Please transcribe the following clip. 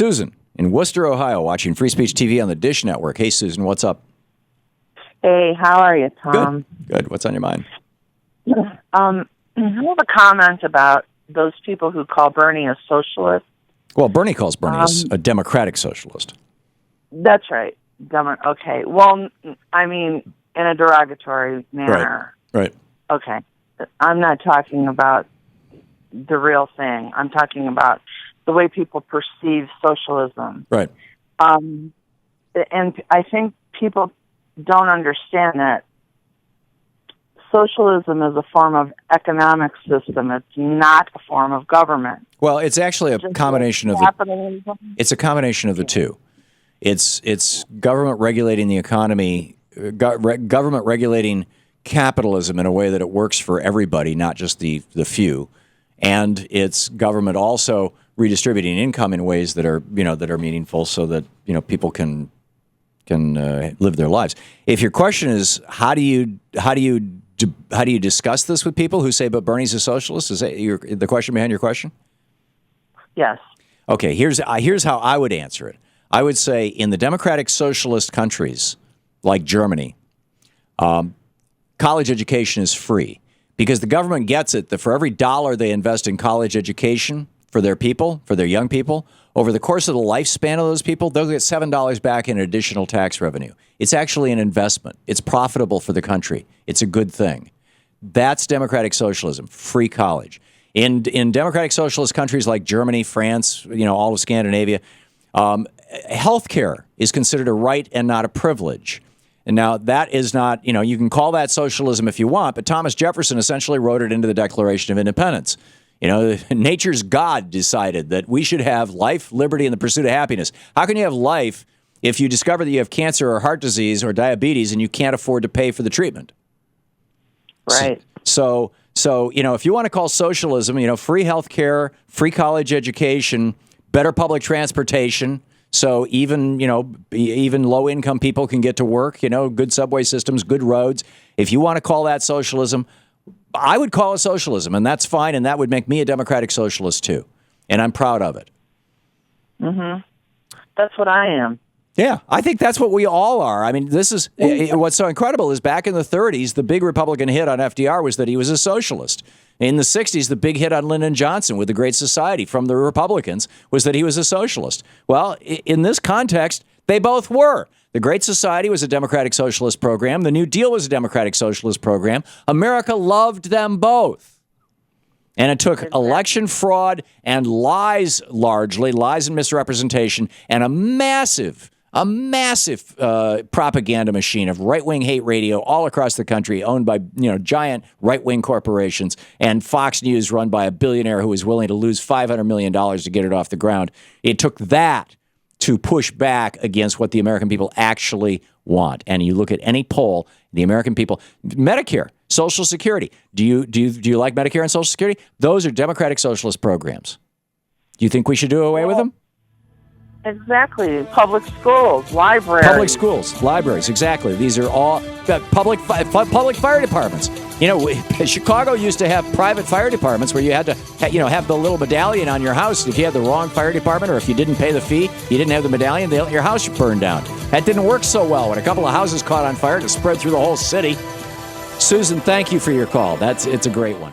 Susan in Worcester, Ohio, watching Free Speech TV on the Dish Network. Hey, Susan, what's up? Hey, how are you, Tom? Good. What's on your mind? I have a comment about those people who call Bernie a socialist. Well, Bernie calls Bernie a democratic socialist. That's right. Okay. Well, I mean, in a derogatory manner. Right. Okay. I'm not talking about the real thing. I'm talking about the way people perceive socialism. Right. And I think people don't understand that socialism is a form of economic system. It's not a form of government. Well, it's actually a combination of capitalism. It's a combination of the two. It's government regulating the economy, government regulating capitalism in a way that it works for everybody, not just the few, and it's government also redistributing income in ways that are meaningful, so that people can live their lives. If your question is how do you discuss this with people who say, "But Bernie's a socialist"? Is that the question behind your question? Yes. Okay. Here's how I would answer it. I would say in the democratic socialist countries like Germany, college education is free because the government gets it that for every dollar they invest in college education for their people, for their young people, over the course of the lifespan of those people, they'll get $7 back in additional tax revenue. It's actually an investment. It's profitable for the country. It's a good thing. That's democratic socialism, free college. In democratic socialist countries like Germany, France, all of Scandinavia, healthcare is considered a right and not a privilege. And now that is not, you can call that socialism if you want, but Thomas Jefferson essentially wrote it into the Declaration of Independence. Nature's God decided that we should have life, liberty, and the pursuit of happiness. How can you have life if you discover that you have cancer or heart disease or diabetes and you can't afford to pay for the treatment? Right. So if you want to call socialism, free health care, free college education, better public transportation, so even low-income people can get to work, good subway systems, good roads. If you want to call that socialism, I would call it socialism, and that's fine, and that would make me a democratic socialist too, and I'm proud of it. Mm-hmm. That's what I am. Yeah, I think that's what we all are. I mean, this is what's so incredible is back in the 30s, the big Republican hit on FDR was that he was a socialist. In the 60s, the big hit on Lyndon Johnson with the Great Society from the Republicans was that he was a socialist. Well, in this context, they both were. The Great Society was a democratic socialist program. The New Deal was a democratic socialist program. America loved them both. And it took election fraud and lies, largely, lies and misrepresentation, and a massive propaganda machine of right-wing hate radio all across the country, owned by giant right-wing corporations, and Fox News run by a billionaire who was willing to lose $500 million to get it off the ground. It took that to push back against what the American people actually want. And you look at any poll, the American people, Medicare, Social Security. Do you like Medicare and Social Security? Those are democratic socialist programs. Do you think we should do away with them? Exactly. Public schools, libraries. Public schools, libraries, exactly. These are all public fire departments. Chicago used to have private fire departments where you had to have the little medallion on your house. If you had the wrong fire department or if you didn't pay the fee, you didn't have the medallion, your house would burn down. That didn't work so well. When a couple of houses caught on fire, it spread through the whole city. Susan, thank you for your call. It's a great one.